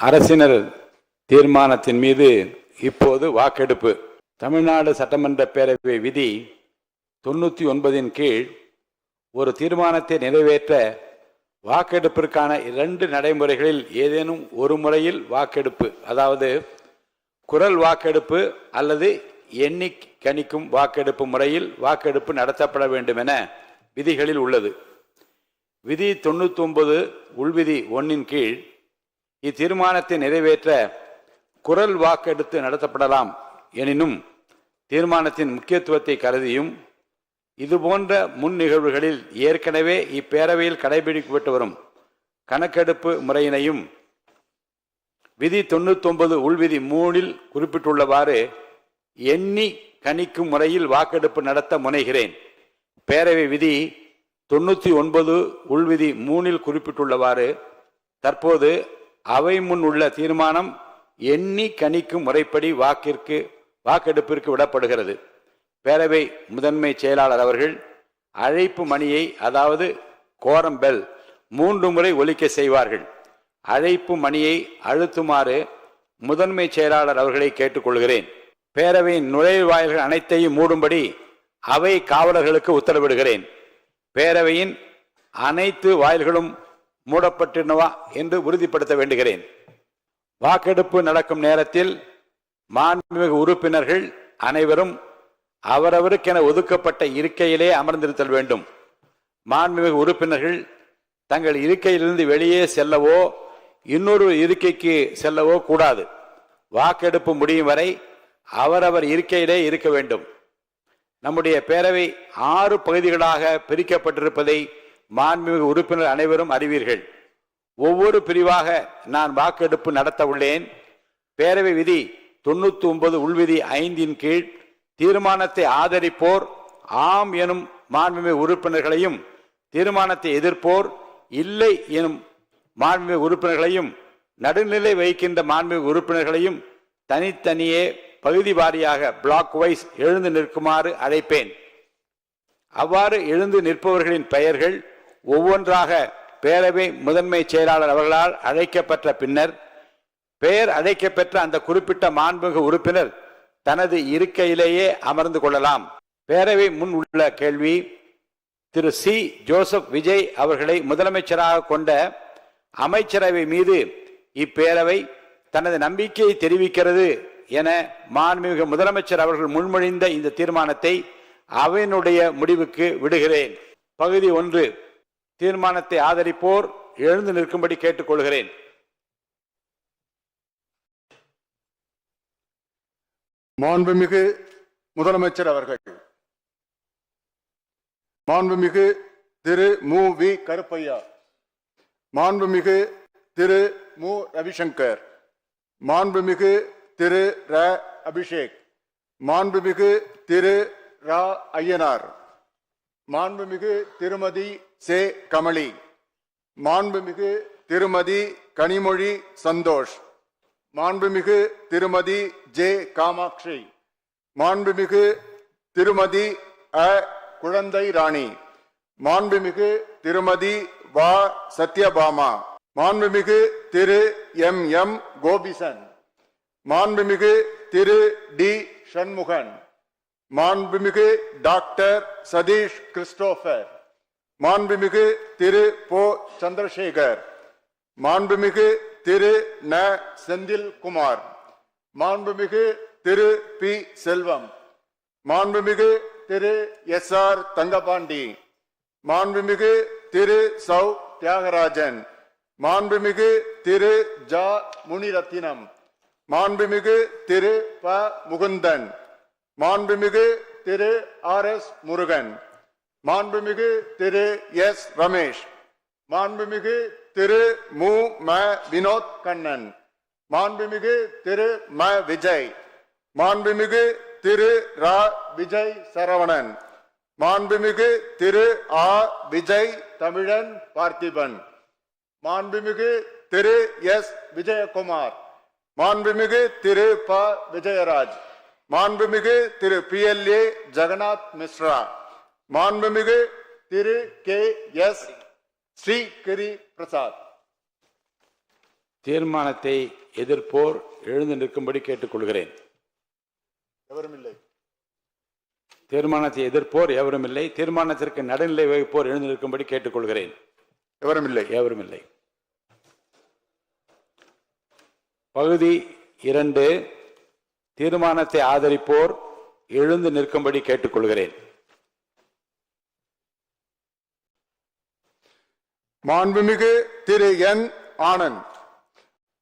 அரசினர் தீர்மானத்தின் மீது இப்போது வாக்கெடுப்பு. தமிழ்நாடு சட்டமன்ற பேரவை விதி 99 கீழ் ஒரு தீர்மானத்தை நிறைவேற்ற வாக்கெடுப்பிற்கான 2 நடைமுறைகளில் ஏதேனும் ஒரு முறையில் வாக்கெடுப்பு, அதாவது குரல் வாக்கெடுப்பு அல்லது எண்ணி கணிக்கும் வாக்கெடுப்பு முறையில் வாக்கெடுப்பு நடத்தப்பட வேண்டும் என விதிகளில் உள்ளது. விதி 99 உள்விதி 1 கீழ் இத்தீர்மானத்தை நிறைவேற்ற குரல் வாக்கெடுத்து நடத்தப்படலாம். எனினும் தீர்மானத்தின் முக்கியத்துவத்தை கருதியும் இதுபோன்ற முன் நிகழ்வுகளில் ஏற்கனவே இப்பேரவையில் கடைபிடிக்கப்பட்டு வரும் கணக்கெடுப்பு முறையினையும் விதி 99 உள்விதி 3 குறிப்பிட்டுள்ளவாறு எண்ணி கணிக்கும் முறையில் வாக்கெடுப்பு நடத்த முனைகிறேன். பேரவை விதி 99 உள்விதி 3 குறிப்பிட்டுள்ளவாறு தற்போது அவை முன் உள்ள தீர்மானம் எண்ணி கணிக்கும் முறைப்படி வாக்கெடுப்பிற்கு விடப்படுகிறது. பேரவை முதன்மை செயலாளர் அவர்கள் அழைப்பு மணியை, அதாவது கோரம் பெல் 3 முறை ஒலிக்க செய்வார்கள். அழைப்பு மணியை அழுத்துமாறு முதன்மை செயலாளர் அவர்களை கேட்டுக்கொள்கிறேன். பேரவையின் நுழைவாயில்கள் அனைத்தையும் மூடும்படி அவை காவலர்களுக்கு உத்தரவிடுகிறேன். பேரவையின் அனைத்து வாயில்களும் மூடப்பட்டிருந்தவா என்று உறுதிப்படுத்த வேண்டுகிறேன். வாக்கெடுப்பு நடக்கும் நேரத்தில் மாண்புமிகு உறுப்பினர்கள் அனைவரும் அவரவருக்கென ஒதுக்கப்பட்ட இருக்கையிலே அமர்ந்திருத்தல் வேண்டும். மாண்புமிகு உறுப்பினர்கள் தங்கள் இருக்கையிலிருந்து வெளியே செல்லவோ இன்னொரு இருக்கைக்கு செல்லவோ கூடாது. வாக்கெடுப்பு முடியும் வரை அவரவர் இருக்கையிலே இருக்க வேண்டும். நம்முடைய பேரவை 6 பகுதிகளாக பிரிக்கப்பட்டிருப்பதை மாண்புமிகு உறுப்பினர் அனைவரும் அறிவீர்கள். ஒவ்வொரு பிரிவாக நான் வாக்கெடுப்பு நடத்த உள்ளேன். பேரவை விதி 99 உள்விதி 5 கீழ் தீர்மானத்தை ஆதரிப்போர் ஆம் எனும் மாண்புமிகு உறுப்பினர்களையும், தீர்மானத்தை எதிர்ப்போர் இல்லை எனும் மாண்புமிகு உறுப்பினர்களையும், நடுநிலை வகிக்கின்ற மாண்புமிகு உறுப்பினர்களையும் தனித்தனியே பகுதி வாரியாக பிளாக் வைஸ் எழுந்து நிற்குமாறு அழைப்பேன். அவ்வாறு எழுந்து நிற்பவர்களின் பெயர்கள் ஒவ்வொன்றாக பேரவை முதன்மை செயலாளர் அவர்களால் அழைக்கப்பட்ட பின்னர் பெயர் அழைக்கப்பெற்ற அந்த குறிப்பிட்ட மாண்புமிகு உறுப்பினர் தனது இருக்கையிலேயே அமர்ந்து கொள்ளலாம். பேரவை முன் உள்ள கேள்வி: திரு சி. ஜோசப் விஜய் அவர்களை முதலமைச்சராக கொண்ட அமைச்சரவை மீது இப்பேரவை தனது நம்பிக்கையை தெரிவிக்கிறது என மாண்புமிகு முதலமைச்சர் அவர்கள் முன்மொழிந்த இந்த தீர்மானத்தை அவையினுடைய முடிவுக்கு விடுகிறேன். பகுதி 1, தீர்மானத்தை ஆதரிப்போர் எழுந்து நிற்கும்படி கேட்டுக்கொள்கிறேன். மாண்புமிகு முதலமைச்சர் அவர்கள். மாண்புமிகு திரு மு. வி. கருப்பையா, மாண்புமிகு திரு மு. ரவிசங்கர், மாண்புமிகு திரு ர. அபிஷேக், மாண்புமிகு திரு ரா. ஐயனார், மாண்புமிகு திருமதி சே. கமலி, மாண்புமிகு திருமதி கனிமொழி சந்தோஷ், மாண்புமிகு திருமதி ஜே. காமாட்சி, மாண்புமிகு திருமதி அ. குழந்தை ராணி, மாண்புமிகு திருமதி வா. சத்யபாமா, மாண்புமிகு திரு எம். எம். கோபிசன், மாண்புமிகு திரு டி. சண்முகன், மாண்புமிகு டாக்டர் சதீஷ் கிறிஸ்டோபர், மாண்புமிகு திரு போ. சந்திரசேகர், மாண்புமிகு திரு ந. செந்தில் குமார், மாண்புமிகு திரு பி. செல்வம், மாண்புமிகு திரு எஸ். ஆர். தங்கபாண்டி, மாண்புமிகு திரு சௌ. தியாகராஜன், மாண்புமிகு திரு ஜா. முனிரத்தினம், மாண்புமிகு திரு ப. முகுந்தன், மாண்புமிகு திரு ஆர். எஸ். முருகன், மாண்புமிகு திரு எஸ். ரமேஷ், மாண்புமிகு திரு மு. ம. வினோத் கண்ணன், மாண்புமிகு திரு ம. விஜய், மாண்புமிகு திரு ரா. விஜய் சரவணன், மாண்புமிகு திரு ஆ. விஜய் தமிழன் பார்த்திபன், மாண்புமிகு திரு எஸ். விஜயகுமார், மாண்புமிகு திரு ப. விஜயராஜ், மாண்புமிகு திரு PLA ஜெகநாத் மிஸ்ரா, மாண்புமிகு திரு கே. எஸ். ஸ்ரீ கிரி பிரசாத். தீர்மானத்தை எதிர்ப்போர் எழுந்து நிற்கும்படி கேட்டுக்கொள்கிறேன். எவரும் இல்லை. தீர்மானத்தை எதிர்ப்போர் எவரும் இல்லை. தீர்மானத்திற்கு நடுநிலை வகிப்போர் எழுந்து நிற்கும்படி கேட்டுக்கொள்கிறேன். எவரும் இல்லை. எவரும் இல்லை. பகுதி 2, தீர்மானத்தை ஆதரிப்போர் எழுந்து நிற்கும்படி கேட்டுக்கொள்கிறேன். மாண்புமிகு திரு என் ஆனந்த்,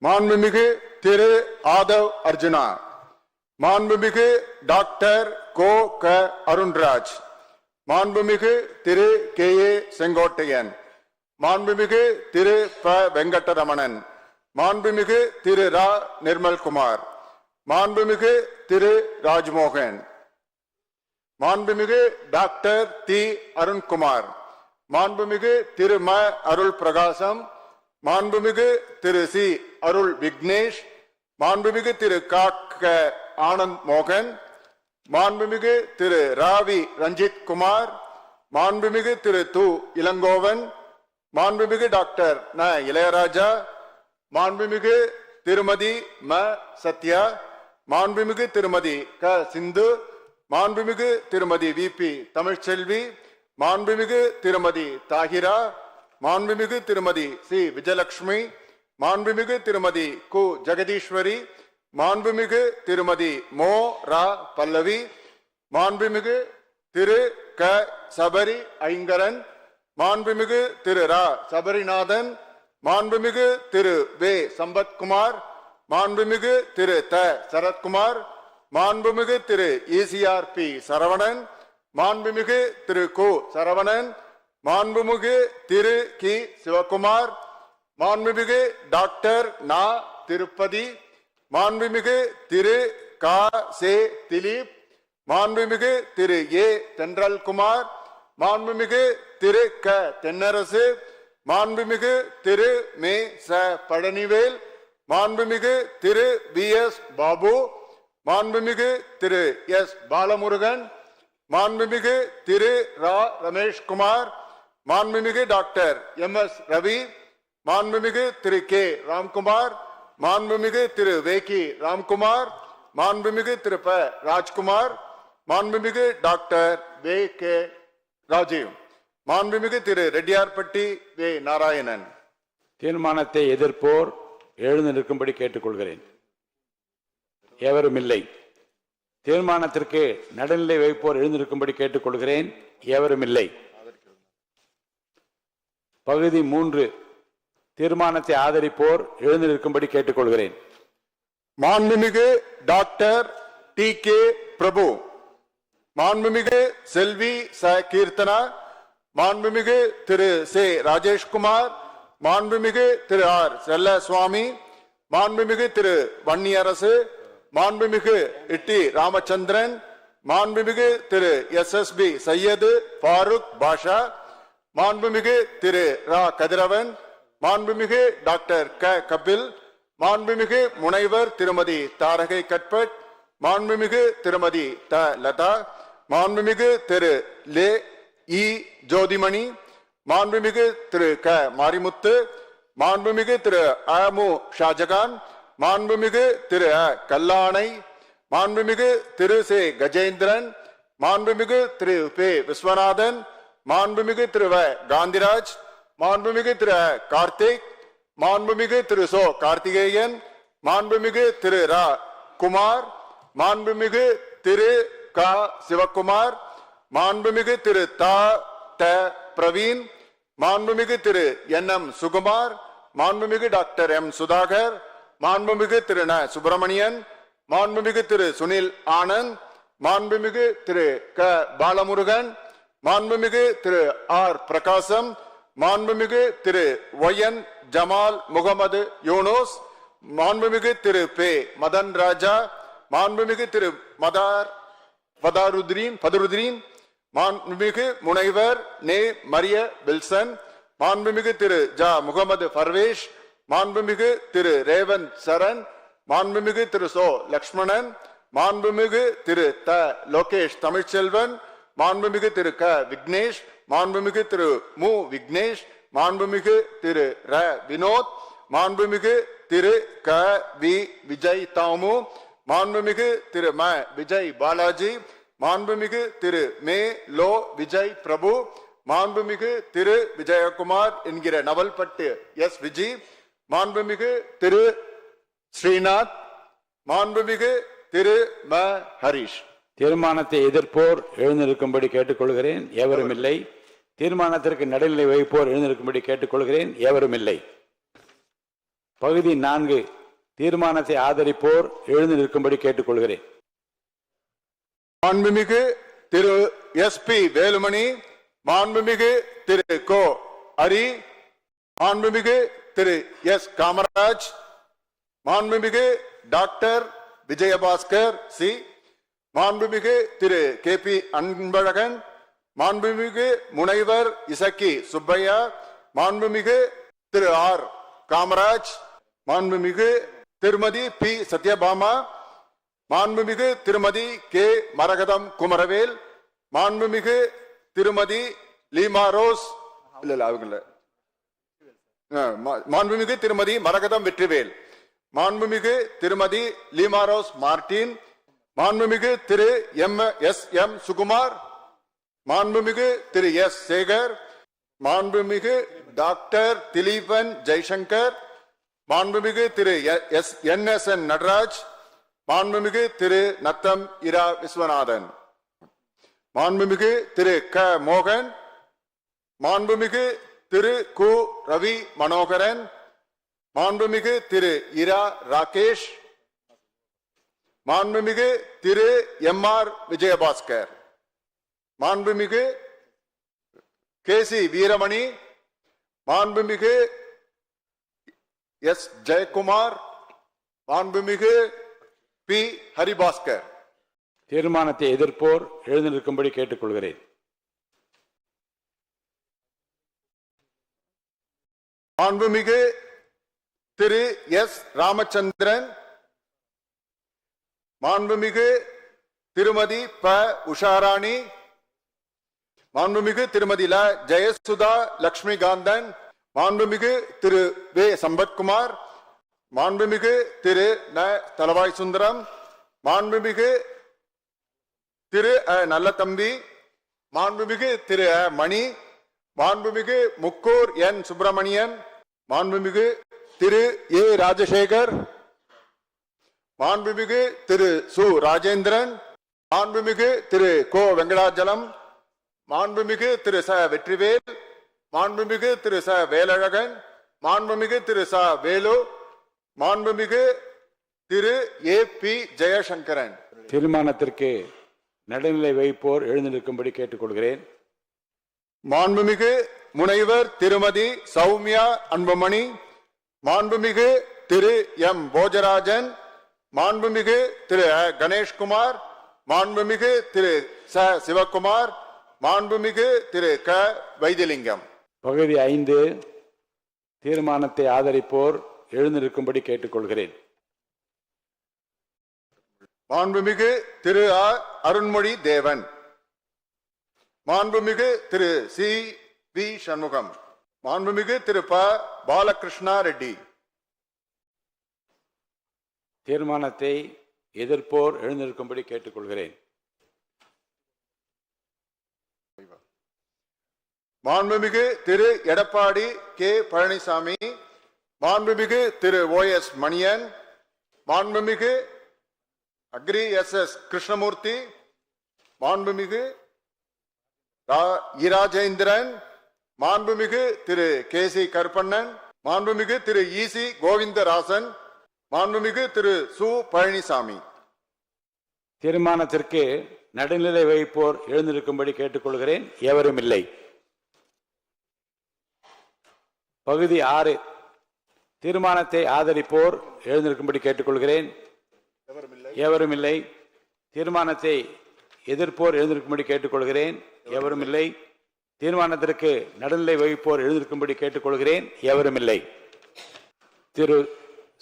மாண்புமிகு திரு ஆதவ் அர்ஜுனா, மாண்புமிகு டாக்டர் கோ க அருண்ராஜ், மாண்புமிகு திரு கே ஏ செங்கோட்டையன், மாண்புமிகு திரு ப வெங்கடரமணன், மாண்புமிகு திரு ரா நிர்மல்குமார், மாண்புமிகு திரு ராஜ்மோகன், மாண்புமிகு டாக்டர் தி அருண்குமார், மாண்புமிகு திரு ம அருள் பிரகாசம், மாண்புமிகு திரு சி அருள் விக்னேஷ், மாண்புமிகு திரு க ஆனந்த் மோகன், மாண்புமிகு திரு ராவி ரஞ்சித் குமார், மாண்புமிகு திரு து இளங்கோவன், மாண்புமிகு டாக்டர் ந இளையராஜா, மாண்புமிகு திருமதி ம சத்யா, மாண்புமிகு திருமதி க சிந்து, மாண்புமிகு திருமதி வி பி தமிழ்ச்செல்வி, மாண்புமிகு திருமதி தாகிரா, மாண்புமிகு திருமதி சி விஜயலட்சுமி, மாண்புமிகு திருமதி கு ஜெகதீஸ்வரி, மாண்புமிகு திருமதி மோ ரா பல்லவி, மாண்புமிகு திரு க சபரி ஐங்கரன், மாண்புமிகு திரு ரா சபரிநாதன், மாண்புமிகு திரு வே சம்பத்குமார், மாண்புமிகு திரு த சரத்குமார், மாண்புமிகு திரு ECR பி சரவணன், மாண்புமிகு திரு கு சரவணன், மாண்புமிகு திரு கி சிவகுமார், மாண்புமிகு டாக்டர் நா திருப்பதி, மாண்புமிகு திரு கா சே திலீப், மாண்புமிகு திரு ஏ தென்றல்குமார், மாண்புமிகு திரு க தென்னரசு, மாண்புமிகு திரு மே ச பழனிவேல், மாண்புமிகு திரு VS பாபு, மாண்புமிகு திரு எஸ் பாலமுருகன், மாண்புமிகு திரு ரா ரமேஷ்குமார், மாண்புமிகு டாக்டர் MS ரவி, மாண்புமிகு திரு கே ராம்குமார், மாண்புமிகு திரு வேகி ராம்குமார், மாண்புமிகு திரு ப ராஜ்குமார், மாண்புமிகு டாக்டர் வே கே ராஜீவ், மாண்புமிகு திரு ரெட்டியார்பட்டி வே நாராயணன். தீர்மானத்தை எதிர்ப்போர் எழுந்து நிற்கும்படி கேட்டுக்கொள்கிறேன். எவரும் இல்லை. தீர்மானத்திற்கு நடுநிலை வைப்போர் எழுந்து நிற்கும்படி கேட்டுக்கொள்கிறேன். எவரும் இல்லை. பகுதி 3, தீர்மானத்தை ஆதரிப்போர் எழுந்து நிற்கும்படி கேட்டுக்கொள்கிறேன். மாண்புமிகு டாக்டர் TK பிரபு, மாண்புமிகு செல்வி ச கீர்த்தனா, மாண்புமிகு திரு சே ராஜேஷ்குமார், மாண்புமிகு திரு ஆர் செல்லசுவாமி, மாண்புமிகு திரு வன்னியரசு, மாண்புமிகு இட்டி ராமச்சந்திரன், மாண்புமிகு திரு SSB சையது ஃபாரூக் பாஷா, மாண்புமிகு திரு ரா கதிரவன், மாண்புமிகு டாக்டர் க கபில், மாண்புமிகு முனைவர் திருமதி தாரகை கட்பட், மாண்புமிகு திருமதி த லதா, மாண்புமிகு திரு லே இ ஜோதிமணி, மாண்புமிகு திரு க மாரிமுத்து, மாண்புமிகு திரு அமு ஷாஜகான், மாண்புமிகு திரு கல்லானை, மாண்புமிகு திரு சே கஜேந்திரன், மாண்புமிகு திரு பே விஸ்வநாதன், மாண்புமிகு திரு வ காந்திராஜ், மாண்புமிகு திரு கார்த்திக், மாண்புமிகு திரு சோ கார்த்திகேயன், மாண்புமிகு திரு ரா குமார், மாண்புமிகு திரு க சிவகுமார், மாண்புமிகு திரு த பிரவீன், மாண்புமிகு திரு NM சுகுமார், மாண்புமிகு டாக்டர் M சுதாகர், மாண்புமிகு திரு ந சுப்பிரமணியன், மாண்புமிகு திரு சுனில் ஆனந்த், மாண்புமிகு திரு க பாலமுருகன், மாண்புமிகு திரு ஆர் பிரகாசம், மாண்புமிகு திரு YN ஜமால் முகமது யூனூஸ், மாண்புமிகு திரு பே மதன் ராஜா, மாண்புமிகு திரு பதருதீன், மாண்புமிகு முனைவர் நே மரிய வில்சன், மாண்புமிகு திரு ஜா முகமது பர்வேஷ், மாண்புமிகு திரு ரேவந்த் சரண், மாண்புமிகு திரு சோ லக்ஷ்மணன், மாண்புமிகு திரு த லோகேஷ் தமிழ்ச்செல்வன், மாண்புமிகு திரு க விக்னேஷ், மாண்புமிகு திரு மு விக்னேஷ், மாண்புமிகு திரு ர வினோத், மாண்புமிகு திரு க வி விஜய் தாமு, மாண்புமிகு திரு ம விஜய் பாலாஜி, மாண்புமிகு திரு மே லோ விஜய் பிரபு, மாண்புமிகு திரு விஜயகுமார் என்கிற நவல்பட்டு எஸ் விஜி, மாண்புமிகு திரு ஸ்ரீநாத், மாண்புமிகு திரு ம ஹரிஷ். தீர்மானத்தை எதிர்ப்போர் எழுந்திருக்கும்படி கேட்டுக்கொள்கிறேன். எவரும் இல்லை. தீர்மானத்திற்கு நடுநிலை வகிப்போர் எழுந்திருக்கும்படி கேட்டுக்கொள்கிறேன். எவரும் இல்லை. பகுதி 4 தீர்மானத்தை ஆதரிப்போர் எழுந்து நிற்கும்படி கேட்டுக்கொள்கிறேன். மாண்புமிகு திரு எஸ் பி வேலுமணி, மாண்புமிகு திரு கோ ஹரி, மாண்புமிகு திரு எஸ் காமராஜ், மாண்புமிகு டாக்டர் விஜயபாஸ்கர் சி, மாண்புமிகு திரு கே பி அன்பழகன், மாண்புமிகு முனைவர் இசக்கி சுப்பையா, மாண்புமிகு திரு ஆர் காமராஜ், மாண்புமிகு திருமதி பி சத்யபாமா, மாண்புமிகு திருமதி கே மரகதம் குமரவேல், மாண்புமிகு திருமதி லீமா ரோஸ் மாண்புமிகு திருமதி மரகதம் வெற்றிவேல், மாண்புமிகு திருமதி லீமா ரோஸ் மார்டின், மாண்புமிகு திரு எம் சுகுமார், மாண்புமிகு திரு எஸ் சேகர், மாண்புமிகு டாக்டர் திலீபன் ஜெய்சங்கர், மாண்புமிகு திரு என் நடராஜ், மாண்புமிகு திரு நத்தம் இரா விஸ்வநாதன், மாண்புமிகு திரு க மோகன், மாண்புமிகு திரு கு ரவி மனோகரன், மாண்புமிகு திரு இரா ராகேஷ், மாண்புமிகு திரு எம் ஆர் விஜயபாஸ்கர், மாண்புமிகு கே சி வீரமணி, மாண்புமிகு எஸ் ஜெயக்குமார், மாண்புமிகு பி ஹரிபாஸ்கர். தீர்மானத்தை எதிர்ப்போர் எழுந்து நிற்கும்படி கேட்டுக்கொள்கிறேன். மாண்புமிகு திரு எஸ் ராமச்சந்திரன், மாண்புமிகு திருமதி ப உஷாராணி, மாண்புமிகு திருமதி ல ஜெயசுதா லட்சுமிகாந்தன், மாண்புமிகு திரு வே சம்பத்குமார், மாண்புமிகு திரு ந தலவாய் சுந்தரம், மாண்புமிகு திரு நல்லதம்பி, மாண்புமிகு திரு மணி, மாண்புமிகு முக்கூர் என் சுப்பிரமணியன், மாண்புமிகு திரு ஏ ராஜசேகர், மாண்புமிகு திரு சு ராஜேந்திரன், மாண்புமிகு திரு கோ வெங்கடாஜலம், மாண்புமிகு திரு ச வெற்றிவேல், மாண்புமிகு திரு ச வேலழகன், மாண்புமிகு திரு ச வேலு, மாண்புமிகு திரு ஏ பி ஜெயசங்கரன். தீர்மானத்திற்கு நடுநிலை வகிப்போர் எழுந்து நிற்கும்படி கேட்டுக்கொள்கிறேன். மாண்புமிகு முனைவர் திருமதி சௌமியா அன்புமணி, மாண்புமிகு திரு எம் போஜராஜன், மாண்புமிகு திரு கணேஷ்குமார், மாண்புமிகு திரு ச சிவகுமார், மாண்புமிகு திரு க வைத்தியலிங்கம். பகுதி 5 தீர்மானத்தை ஆதரிப்போர் எழுந்து நிற்கும்படி கேட்டுக்கொள்கிறேன். மாண்புமிகு திரு அருண்மொழி தேவன், மாண்புமிகு திரு சி வி சண்முகம், மாண்புமிகு திரு ப பாலகிருஷ்ணா ரெட்டி. தீர்மானத்தை எதிர்ப்போர் எழுந்து நிற்கும்படி கேட்டுக்கொள்கிறேன். மாண்புமிகு திரு எடப்பாடி கே பழனிசாமி, மாண்புமிகு திரு ஓ எஸ் மணியன், மாண்புமிகு அக்ரி எஸ் எஸ் கிருஷ்ணமூர்த்தி, மாண்புமிகு இராஜேந்திரன், மாண்புமிகு திரு கே சி கருப்பண்ணன், மாண்புமிகு திரு ஈசி கோவிந்தராசன், மாண்புமிகு திரு சு பழனிசாமி. தீர்மானத்திற்கு நடுநிலை வகிப்போர் எழுந்திருக்கும்படி கேட்டுக்கொள்கிறேன். எவரும் இல்லை. பகுதி 6 தீர்மானத்தை ஆதரிப்போர் எழுந்திருக்கும்படி கேட்டுக்கொள்கிறேன். எவரும் இல்லை. தீர்மானத்தை எதிர்ப்போர் எழுந்திருக்கும்படி கேட்டுக்கொள்கிறேன். எவரும் இல்லை. தீர்மானத்திற்கு நடுநிலை வகிப்போர் எழுந்திருக்கும்படி கேட்டுக்கொள்கிறேன். எவரும் இல்லை. திரு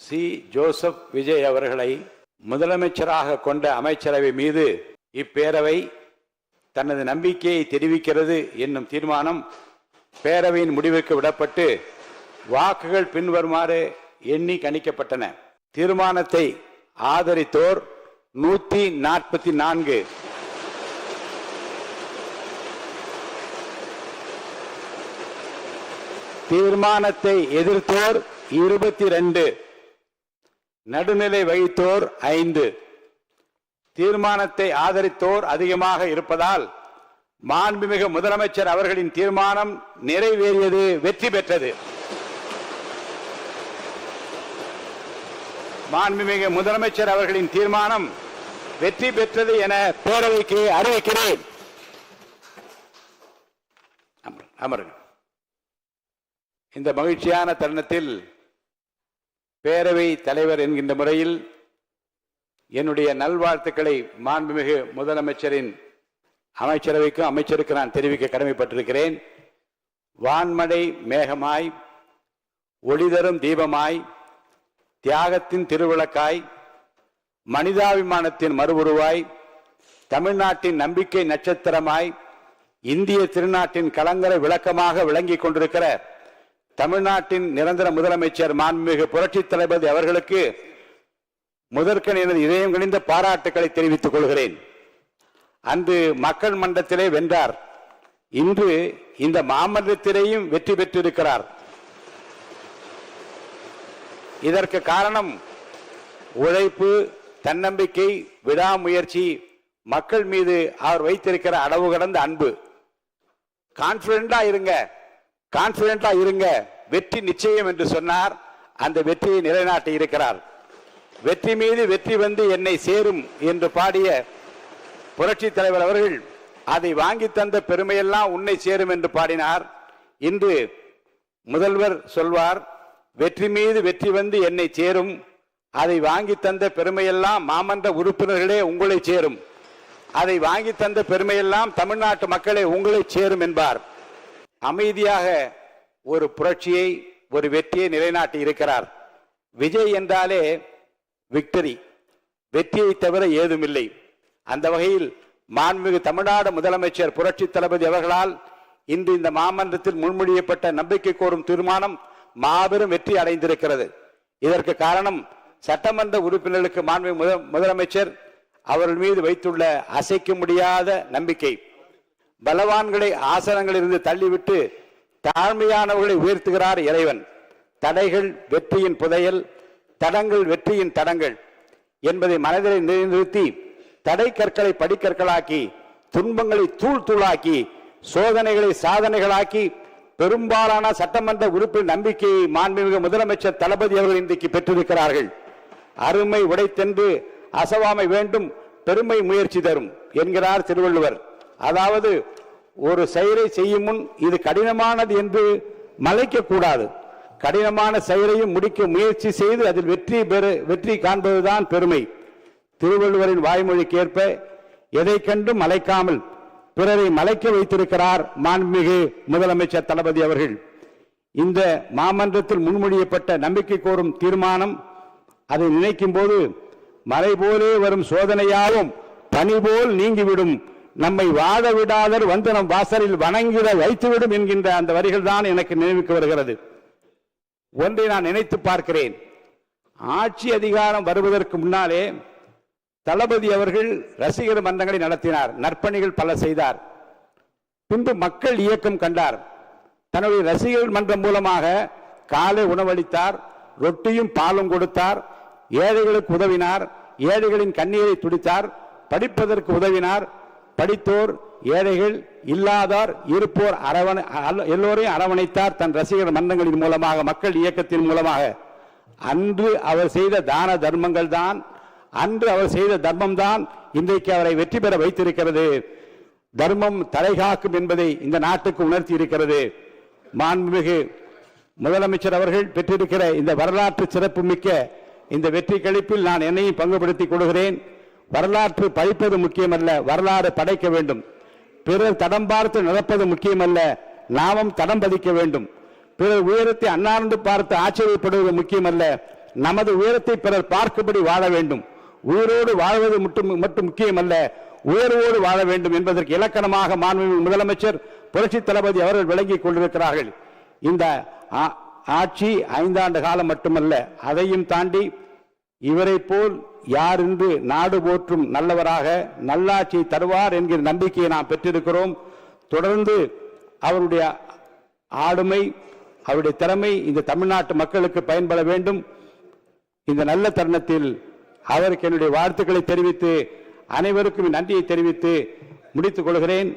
சி ஜோசப் விஜய் அவர்களை முதலமைச்சராக கொண்ட அமைச்சரவை மீது இப்பேரவை தனது நம்பிக்கையை தெரிவிக்கிறது என்னும் தீர்மானம் பேரவையின் முடிவுக்கு விடப்பட்டு வாக்குகள் பின்வருமாறு எண்ணி கணிக்கப்பட்டன. தீர்மானத்தை ஆதரித்தோர் 144, தீர்மானத்தை எதிர்த்தோர் 22, நடுநிலை வகித்தோர் 5. தீர்மானத்தை ஆதரித்தோர் அதிகமாக இருப்பதால் மாண்புமிகு முதலமைச்சர் அவர்களின் தீர்மானம் நிறைவேறியது, வெற்றி பெற்றது. மாண்புமிகு முதலமைச்சர் அவர்களின் தீர்மானம் வெற்றி பெற்றது என பேரவைக்கு அறிவிக்கிறேன். அமருங்கள். இந்த மகிழ்ச்சியான தருணத்தில் பேரவை தலைவர் என்கின்ற முறையில் என்னுடைய நல்வாழ்த்துக்களை மாண்புமிகு முதலமைச்சரின் அமைச்சரவைக்கும் அமைச்சருக்கு நான் தெரிவிக்க கடமைப்பட்டிருக்கிறேன். வான்மழை மேகமாய், ஒளிதரும் தீபமாய், தியாகத்தின் திருவிளக்காய், மனிதாபிமானத்தின் மறுவுருவாய், தமிழ்நாட்டின் நம்பிக்கை நட்சத்திரமாய், இந்திய திருநாட்டின் கலங்கரை விளக்கமாக விளங்கிக் கொண்டிருக்கிற தமிழ்நாட்டின் நிரந்தர முதலமைச்சர் மாண்புமிகு புரட்சி தளபதி அவர்களுக்கு முதற்கண் எனது இதயம் கனிந்த பாராட்டுக்களை தெரிவித்துக் கொள்கிறேன். அன்று மக்கள் மன்றத்திலே வென்றார். இன்று இந்த மாமன்றத்திலேயும் வெற்றி பெற்றிருக்கிறார். இதற்கு காரணம் உழைப்பு, தன்னம்பிக்கை, விடாமுயற்சி, மக்கள் மீது அவர் வைத்திருக்கிற அளவு கடந்த அன்பு. கான்பிடண்டா இருங்க, வெற்றி நிச்சயம் என்று சொன்னார். அந்த வெற்றியை நிலைநாட்டி இருக்கிறார். வெற்றி மீது வெற்றி வந்து என்னை சேரும் என்று பாடிய புரட்சி தலைவர் அவர்கள் அதை வாங்கி தந்த பெருமையெல்லாம் உன்னை சேரும் என்று பாடினார். இன்று முதல்வர் சொல்வார், வெற்றி மீது வெற்றி வந்து என்னை சேரும், அதை வாங்கி தந்த பெருமையெல்லாம் மாமன்ற உறுப்பினர்களே உங்களை சேரும், அதை வாங்கி தந்த பெருமையெல்லாம் தமிழ்நாட்டு மக்களே உங்களை சேரும் என்பார். அமைதியாக ஒரு புரட்சியை, ஒரு வெற்றியை நிலைநாட்டி இருக்கிறார். விஜய் என்றாலே விக்டரி, வெற்றியை தவிர ஏதுமில்லை. அந்த வகையில் மாண்புமிகு தமிழ்நாடு முதலமைச்சர் புரட்சி தளபதி அவர்களால் இன்று இந்த மாமன்றத்தில் முன்மொழியப்பட்ட நம்பிக்கை கோரும் தீர்மானம் மாபெரும் வெற்றி அடைந்திருக்கிறது. இதற்கு காரணம் சட்டமன்ற உறுப்பினர்களுக்கு மாண்புமிகு முதலமைச்சர் அவர்கள் மீது வைத்துள்ள அசைக்க முடியாத நம்பிக்கை. பலவான்களை ஆசனங்களிலிருந்து தள்ளிவிட்டு தாழ்மையானவர்களை உயர்த்துகிறார் இறைவன். தடைகள் வெற்றியின் புதையல், தடங்கள் வெற்றியின் தடங்கள் என்பதை மனதில் நிறுத்தி தடை கற்களை படிக்கற்களாக்கி, துன்பங்களை தூள் தூளாக்கி, சோதனைகளை சாதனைகளாக்கி பெரும்பாலான சட்டமன்ற உறுப்பினர் நம்பிக்கையை மாண்புமிகு முதலமைச்சர் தளபதி அவர்கள் இன்றைக்கு பெற்றிருக்கிறார்கள். அருமை உடைத்தென்று அசவாமை வேண்டும், பெருமை முயற்சி தரும் என்கிறார் திருவள்ளுவர். அதாவது ஒரு செயலை செய்யும் முன் இது கடினமானது என்று மலைக்க கூடாது. கடினமான செயலையும் முடிக்க முயற்சி செய்து அதில் வெற்றி காண்பதுதான் பெருமை. திருவள்ளுவரின் வாய்மொழிக்கேற்ப எதை கண்டும் மலைக்காமல் பிறரை மலைக்க வைத்திருக்கிறார் மாண்புமிகு முதலமைச்சர் தளபதி அவர்கள். இந்த மாமன்றத்தில் முன்மொழியப்பட்ட நம்பிக்கை கோரும் தீர்மானம், அதை நினைக்கும் போது மலை போலே வரும் சோதனையாலும் பனி போல் நீங்கிவிடும், நம்மை வாழ விடாதர் வந்து நம் வாசலில் வணங்கிட வைத்துவிடும் என்கின்ற அந்த வரிகள் தான் எனக்கு நினைவுக்கு வருகிறது. ஒன்றை நான் நினைத்து பார்க்கிறேன். ஆட்சி அதிகாரம் வருவதற்கு முன்னாலே தளபதி அவர்கள் ரசிகர் மன்றங்களை நடத்தினார், நற்பணிகள் பல செய்தார். பின்பு மக்கள் இயக்கம் கண்டார். தன்னுடைய ரசிகர் மன்றம் மூலமாக காலை உணவளித்தார், ரொட்டியும் பாலும் கொடுத்தார், ஏழைகளுக்கு உதவினார், ஏழைகளின் கண்ணீரை துடித்தார், படிப்பதற்கு உதவினார். படித்தோர், ஏழைகள், இல்லாதார், இருப்போர் எல்லோரையும் அரவணைத்தார் தன் ரசிகர் மன்றங்களின் மூலமாக, மக்கள் இயக்கத்தின் மூலமாக. அன்று அவர் செய்த தான தர்மங்கள் தான், அன்று அவர் செய்த தர்மம் தான் இன்றைக்கு அவரை வெற்றி பெற வைத்திருக்கிறது. தர்மம் தலைகாக்கும் என்பதை இந்த நாட்டுக்கு உணர்த்தி இருக்கிறது. மாண்புமிகு முதலமைச்சர் அவர்கள் பெற்றிருக்கிற இந்த வரலாற்று சிறப்பு மிக்க இந்த வெற்றி கழிப்பில் நான் என்னையும் பங்குபடுத்திக் கொள்கிறேன். வரலாற்று படிப்பது முக்கியமல்ல, வரலாறு படைக்க வேண்டும். பிறர் தடம் பார்த்து நடப்பது முக்கியமல்ல, நாமும் தடம் பதிக்க வேண்டும். பிறர் உயரத்தை அண்ணாந்து பார்த்து ஆச்சரியப்படுவது முக்கியமல்ல, நமது உயரத்தை பிறர் பார்க்கும்படி வாழ வேண்டும். உயிரோடு வாழ்வது மட்டும் முக்கியமல்ல, உயர்வோடு வாழ வேண்டும் என்பதற்கு இலக்கணமாக மாண்புமிகு முதலமைச்சர் புரட்சி தளபதி அவர்கள் விளங்கிக் கொண்டிருக்கிறார்கள். இந்த ஆட்சி 5 ஆண்டு காலம் மட்டுமல்ல, அதையும் தாண்டி இவரை போல் யார் என்று நாடு போற்றும் நல்லவராக நல்லாட்சி தருவார் என்கிற நம்பிக்கையை நாம் பெற்றிருக்கிறோம். தொடர்ந்து அவருடைய ஆளுமை, அவருடைய திறமை இந்த தமிழ்நாட்டு மக்களுக்கு பயன்பட வேண்டும். இந்த நல்ல தருணத்தில் அவருக்கு என்னுடைய வாழ்த்துக்களை தெரிவித்து அனைவருக்கும் நன்றியை தெரிவித்து முடித்துக் கொள்கிறேன்.